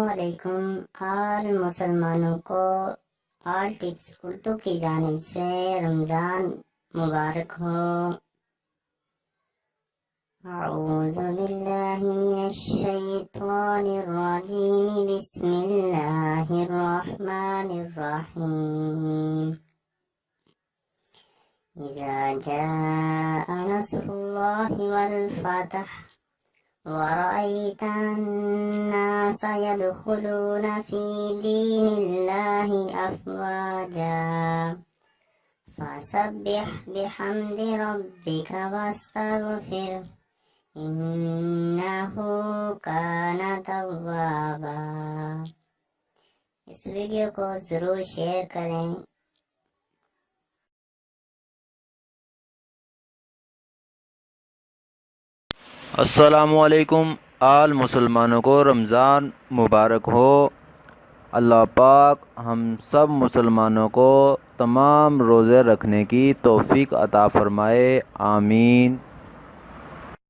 علیکم آل مسلمانوں کو آل ٹپس اردو کی جانب سے رمضان مبارک ہو۔ اعوذ باللہ من الشیطان الرجیم، بسم اللہ الرحمن الرحیم۔ اذا جاء نصر اللہ والفتح ورأيت الناس يدخلون في دين الله أفواجا فسبح بحمد ربك واستغفره إنه كان توابا۔ اس ویڈیو کو ضرور شیئر کریں۔ السلام علیکم آل مسلمانوں کو رمضان مبارک ہو۔ اللہ پاک ہم سب مسلمانوں کو تمام روزے رکھنے کی توفیق عطا فرمائے، آمین۔